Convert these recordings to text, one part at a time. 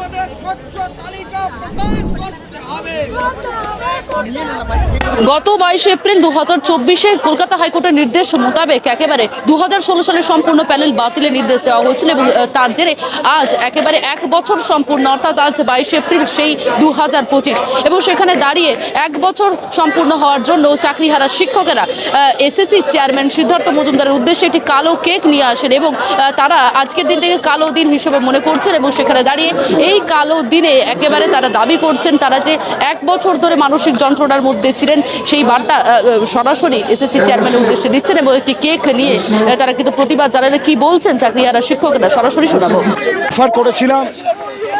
যোগ্যদের স্বচ্ছ তালিকা প্রকাশ করতে হবে। গত 22 এপ্রিল 2024-এ কলকাতা হাইকোর্টের নির্দেশ মোতাবেক একেবারে 2016 সালে সম্পূর্ণ প্যানেল বাতিলের নির্দেশ দেওয়া হয়েছিল এবং তার জেরে আজ একেবারে 1 বছর সম্পূর্ণ, অর্থাৎ আজ 22 এপ্রিল সেই 2025, এবং সেখানে দাঁড়িয়ে 1 বছর সম্পূর্ণ হওয়ার জন্য চাকরিহারা শিক্ষকেরা এসএসসি চেয়ারম্যান সিদ্ধার্থ মজুমদারের উদ্দেশ্যে একটি কালো কেক নিয়ে আসেন এবং তারা আজকের দিনটাকে কালো দিন হিসেবে মনে করছেন এবং সেখানে দাঁড়িয়ে এই কালো দিনে একেবারে তারা দাবি করছেন তারা যে 1 বছর ধরে মানসিক যন্ত্রণার মধ্যে ছিলেন সেই বার্তা সরাসরি এসএসসি চেয়ারম্যানের উদ্দেশ্যে দিচ্ছেন এবং একটি কেক নিয়ে তারা কিন্তু প্রতিবাদ জানালে কি বলছেন চাকরিহারা শিক্ষকরা সরাসরি শোনাবো। অফার করেছিলাম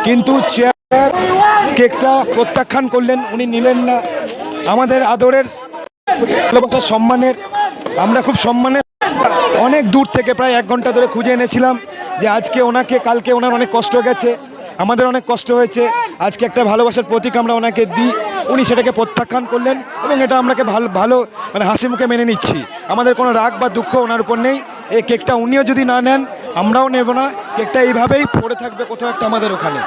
কিন্তু চেয়ার কেকটা প্রত্যাখ্যান করলেন, উনি নিলেন না। আমাদের আদরের ভালোবাসার সম্মানের, আমরা খুব সম্মানের অনেক দূর থেকে প্রায় 1 ঘন্টা ধরে খুঁজে এনেছিলাম যে আজকে ওনাকে, কালকে ওনার অনেক কষ্ট গেছে, আমাদের অনেক কষ্ট হয়েছে, আজকে একটা ভালোবাসার প্রতীক আমরা ওনাকে দিই। উনি সেটাকে প্রত্যাখ্যান করলেন এবং এটা আমরাকে ভালো মানে হাসি মুখে মেনে নিচ্ছি। আমাদের কোনো রাগ বা দুঃখ ওনার উপর নেই। এই কেকটা উনিও যদি না নেন আমরাও নেব না, কেকটা এইভাবেই পড়ে থাকবে কোথাও একটা আমাদের ওখানে।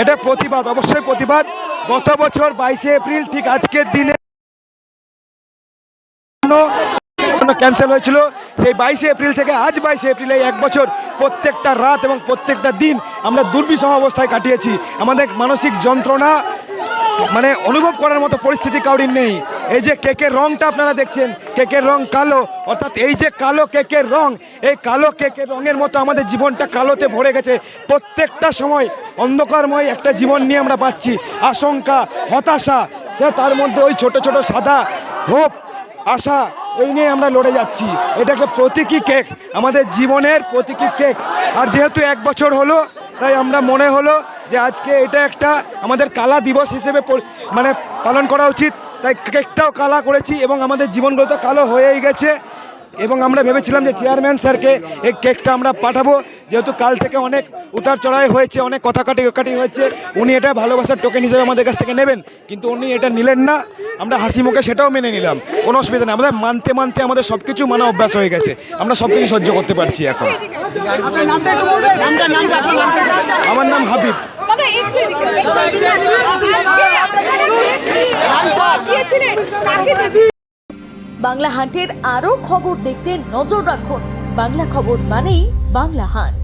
এটা প্রতিবাদ, অবশ্যই প্রতিবাদ। গত বছর 22 এপ্রিল ঠিক আজকের দিনে ক্যান্সেল হয়েছিল, সেই 22 এপ্রিল থেকে আজ 22 এপ্রিল এই 1 বছর প্রত্যেকটা রাত এবং প্রত্যেকটা দিন আমরা দুর্বিষহ অবস্থায় কাটিয়েছি। আমাদের মানসিক যন্ত্রণা মানে অনুভব করার মতো পরিস্থিতি কাউরির নেই। এই যে কেকের রংটা আপনারা দেখছেন, কেকের রং কালো, অর্থাৎ এই যে কালো কেকের রং, এই কালো কেকের রঙের মতো আমাদের জীবনটা কালোতে ভরে গেছে। প্রত্যেকটা সময় অন্ধকারময় একটা জীবন নিয়ে আমরা পাচ্ছি, আশঙ্কা, হতাশা, সে তার মধ্যে ওই ছোট ছোট সাদা হোপ, আশা, এই নিয়ে আমরা লড়ে যাচ্ছি। এটা একটা প্রতীকী কেক, আমাদের জীবনের প্রতীকী কেক। আর যেহেতু 1 বছর হলো, তাই আমরা মনে হলো যে আজকে এটা একটা আমাদের কালা দিবস হিসেবে মানে পালন করা উচিত। তাই কেকটাও কালা করেছি এবং আমাদের জীবনগুলো তো কালো হয়েই গেছে। এবং আমরা ভেবেছিলাম যে চেয়ারম্যান স্যারকে এই কেকটা আমরা পাঠাবো, যেহেতু কাল থেকে অনেক উতার চড়াই হয়েছে, অনেক কথা কাটি হয়েছে। উনি এটা ভালোবাসার টোকেন হিসেবে আমাদের কাছ থেকে নেবেন, কিন্তু উনি এটা নিলেন না। আমরা হাসি মুখে সেটাও মেনে নিলাম, কোনো অসুবিধা নেই। আমাদের মানতে আমাদের সব কিছু মানা অভ্যাস হয়ে গেছে, আমরা সব কিছু সহ্য করতে পারছি এখন। আমার নাম হাবিব। বাংলা হান্টের আরও খবর দেখতে নজর রাখুন। বাংলা খবর মানেই বাংলা হান্ট।